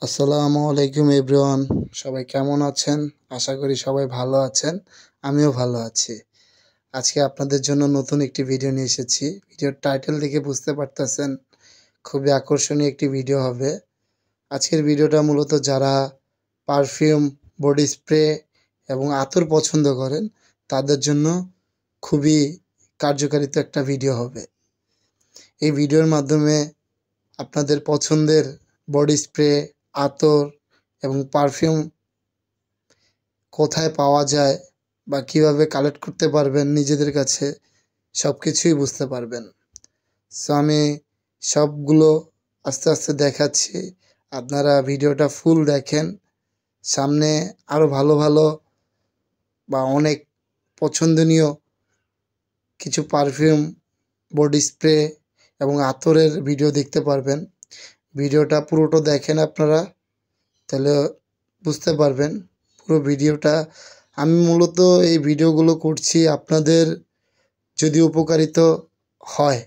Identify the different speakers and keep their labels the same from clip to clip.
Speaker 1: আসসালামু আলাইকুম এভরিওয়ান। সবাই কেমন আছেন? আশা করি সবাই ভালো আছেন। আমিও ভালো আছি। আজকে আপনাদের জন্য নতুন একটি ভিডিও নিয়ে এসেছি। ভিডিওর টাইটেল দেখে বুঝতে পারতেছেন খুবই আকর্ষণীয় একটি ভিডিও হবে। আজকের ভিডিওটা মূলত যারা পারফিউম, বডি স্প্রে এবং আতর পছন্দ করেন তাদের জন্য খুবই কার্যকারিত একটা ভিডিও হবে। এই ভিডিওর মাধ্যমে আপনাদের পছন্দের বডি স্প্রে, আতর এবং পারফিউম কোথায় পাওয়া যায় বা কিভাবে কালেক্ট করতে পারবেন নিজেদের কাছে সব কিছুই বুঝতে পারবেন। সো আমি সবগুলো আস্তে আস্তে দেখাচ্ছি, আপনারা ভিডিওটা ফুল দেখেন। সামনে আরও ভালো ভালো বা অনেক পছন্দনীয় কিছু পারফিউম, বডি স্প্রে এবং আতরের ভিডিও দেখতে পারবেন। ভিডিওটা পুরোটা দেখেন আপনারা, তাহলে বুঝতে পারবেন পুরো ভিডিওটা। আমি মূলত এই ভিডিওগুলো করছি আপনাদের যদি উপকারিত হয়,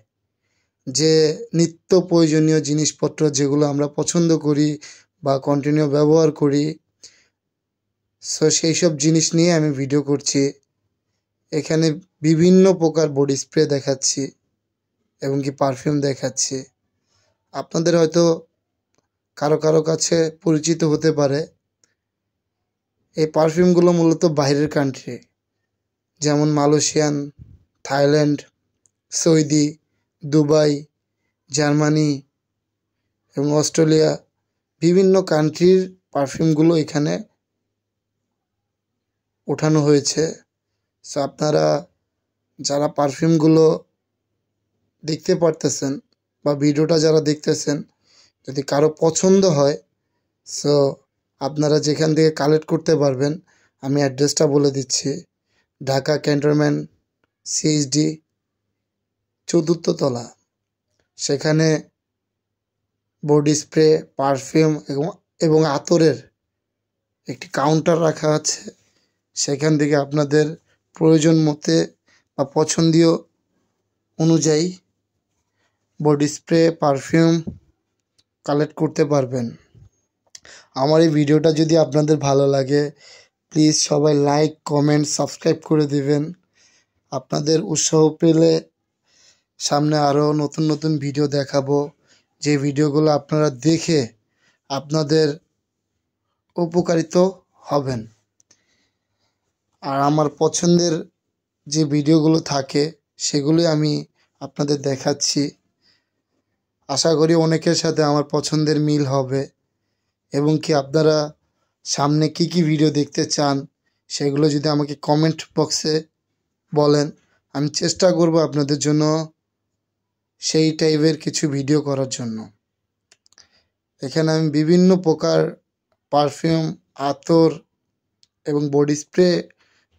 Speaker 1: যে নিত্য প্রয়োজনীয় জিনিসপত্র যেগুলো আমরা পছন্দ করি বা কন্টিনিউ ব্যবহার করি, সো সেই সব জিনিস নিয়ে আমি ভিডিও করছি। এখানে বিভিন্ন প্রকার বডি স্প্রে দেখাচ্ছি এবং কি পারফিউম দেখাচ্ছি। আপনাদের হয়তো কারো কারো কাছে পরিচিত হতে পারে। এই পারফিউমগুলো মূলত বাইরের কান্ট্রি, যেমন Malaysian, Thailand, Saudi, Dubai, Germany এবং অস্ট্রেলিয়া, বিভিন্ন কান্ট্রির পারফিউমগুলো এখানে ওঠানো হয়েছে। সো আপনারা যারা পারফিউমগুলো দেখতে পারতেছেন বা ভিডিওটা যারা দেখতেছেন, যদি কারো পছন্দ হয়, সো আপনারা যেখান থেকে কালেক্ট করতে পারবেন আমি অ্যাড্রেসটা বলে দিচ্ছি। ঢাকা ক্যান্টনমেন্ট, সিএইচডি, 4th তলা। সেখানে বডি স্প্রে, পারফিউম এবং আতরের একটি কাউন্টার রাখা আছে। সেখান থেকে আপনাদের প্রয়োজন মতে বা পছন্দীয় অনুযায়ী বডি স্প্রে, পারফিউম কালেক্ট করতে পারবেন। আমার এই ভিডিওটা যদি আপনাদের ভালো লাগে, প্লিজ সবাই লাইক, কমেন্ট, সাবস্ক্রাইব করে দিবেন। আপনাদের উৎসাহ পেলে সামনে আরও নতুন নতুন ভিডিও দেখাবো, যে ভিডিওগুলো আপনারা দেখে আপনাদের উপকারিত হবেন। আর আমার পছন্দের যে ভিডিওগুলো থাকে সেগুলি আমি আপনাদের দেখাচ্ছি। আশা করি অনেকের সাথে আমার পছন্দের মিল হবে এবং কি আপনারা সামনে কি কি ভিডিও দেখতে চান সেগুলো যদি আমাকে কমেন্ট বক্সে বলেন, আমি চেষ্টা করব আপনাদের জন্য সেই টাইপের কিছু ভিডিও করার জন্য। এখানে আমি বিভিন্ন প্রকার পারফিউম, আতর এবং বডি স্প্রে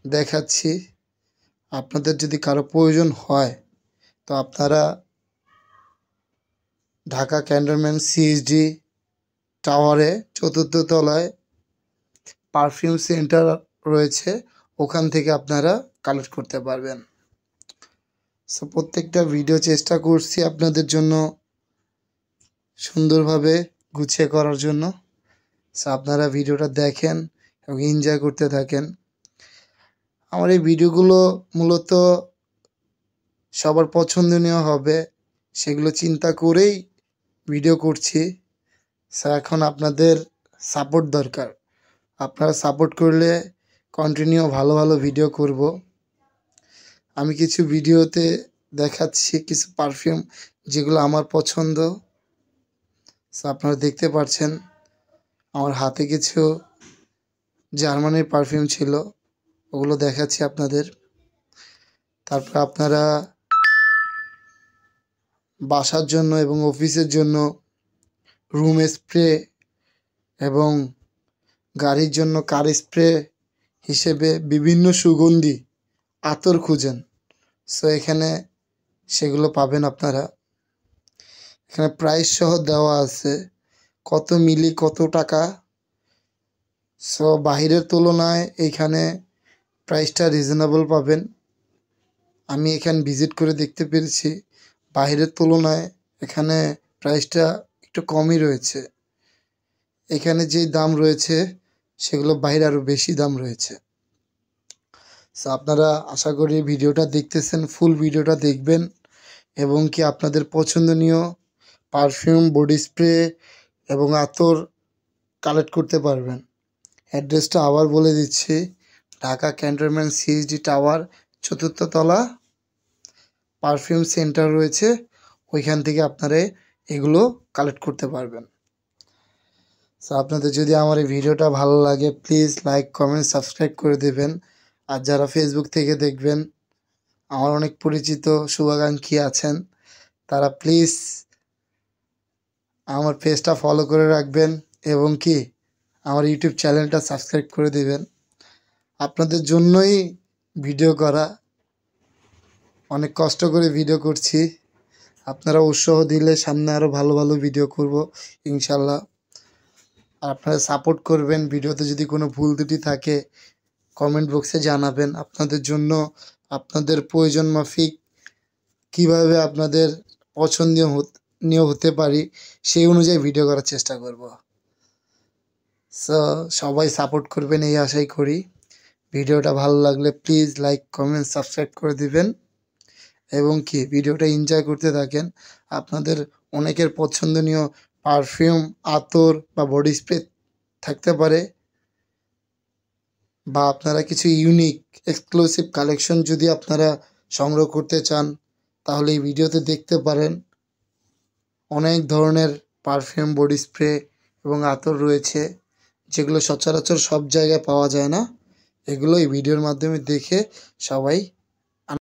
Speaker 1: দেখাচ্ছি। আপনাদের যদি কারো প্রয়োজন হয় তো আপনারা ঢাকা ক্যান্টনমেন্ট সিএইচডি টাওয়ারে 4th তলায় পারফিউম সেন্টার রয়েছে, ওখান থেকে আপনারা কালেক্ট করতে পারবেন। সো প্রত্যেকটা ভিডিও চেষ্টা করছি আপনাদের জন্য সুন্দরভাবে গুছিয়ে করার জন্য। সো আপনারা ভিডিওটা দেখেন এবং এনজয় করতে থাকেন। আমার এই ভিডিওগুলো মূলত সবার পছন্দনীয় হবে সেগুলো চিন্তা করেই ভিডিও করছি। সো এখন আপনাদের সাপোর্ট দরকার। আপনারা সাপোর্ট করলে কন্টিনিউ ভালো ভালো ভিডিও করব। আমি কিছু ভিডিওতে দেখাচ্ছি কিছু পারফিউম যেগুলো আমার পছন্দ। সো আপনারা দেখতে পাচ্ছেন আমার হাতে কিছু জার্মানির পারফিউম ছিল, ওগুলো দেখাচ্ছি আপনাদের। তারপর আপনারা বাসার জন্য এবং অফিসের জন্য রুম স্প্রে এবং গাড়ির জন্য কার স্প্রে হিসেবে বিভিন্ন সুগন্ধি আতর খুঁজেন, সো এখানে সেগুলো পাবেন আপনারা। এখানে প্রাইস সহ দেওয়া আছে, কত মিলি কত টাকা। সো বাহিরের তুলনায় এইখানে প্রাইসটা রিজনেবল পাবেন। আমি এখানে ভিজিট করে দেখতে পেরেছি বাহিরের তুলনায় এখানে প্রাইসটা একটু কমই রয়েছে। এখানে যে দাম রয়েছে সেগুলো বাইরে আরও বেশি দাম রয়েছে। সো আপনারা আশা করি ভিডিওটা দেখতেছেন, ফুল ভিডিওটা দেখবেন এবং কি আপনাদের পছন্দনীয় পারফিউম, বডি স্প্রে এবং আতর কালেক্ট করতে পারবেন। অ্যাড্রেসটা আবার বলে দিচ্ছি, Dhaka cantonment CSD tower 4th তলা পারফিউম সেন্টার রয়েছে, ওইখান থেকে আপনারা এগুলো কালেক্ট করতে পারবেন। সো আপনাদের যদি আমার এই ভিডিওটা ভালো লাগে প্লিজ লাইক, কমেন্ট, সাবস্ক্রাইব করে দেবেন। আর যারা ফেসবুক থেকে দেখবেন, আমার অনেক পরিচিত শুভাকাঙ্ক্ষী আছেন, তারা প্লিজ আমার পেজটা ফলো করে রাখবেন এবং কি আমার ইউটিউব চ্যানেলটা সাবস্ক্রাইব করে দেবেন। আপনাদের জন্যই ভিডিও করা, অনেক কষ্ট করে ভিডিও করছি, আপনারা উৎসাহ দিলে সামনে আরও ভালো ভালো ভিডিও করব ইনশাল্লাহ। আর আপনারা সাপোর্ট করবেন। ভিডিওতে যদি কোনো ভুল ত্রুটি থাকে কমেন্ট বক্সে জানাবেন। আপনাদের জন্য আপনাদের প্রয়োজন মাফিক কীভাবে আপনাদের পছন্দনীয় হতে পারি সেই অনুযায়ী ভিডিও করার চেষ্টা করব। সো সবাই সাপোর্ট করবেন এই আশাই করি। ভিডিওটা ভালো লাগলে প্লিজ লাইক, কমেন্ট, সাবস্ক্রাইব করে দিবেন এবং কি ভিডিওটা এনজয় করতে থাকেন। আপনাদের অনেকের পছন্দনীয় পারফিউম, আতর বা বডি স্প্রে থাকতে পারে, বা আপনারা কিছু ইউনিক এক্সক্লুসিভ কালেকশন যদি আপনারা সংগ্রহ করতে চান তাহলে এই ভিডিওতে দেখতে পারেন। অনেক ধরনের পারফিউম, বডি স্প্রে এবং আতর রয়েছে যেগুলো সচরাচর সব জায়গায় পাওয়া যায় না। এগুলো এই ভিডিওর মাধ্যমে দেখে সবাই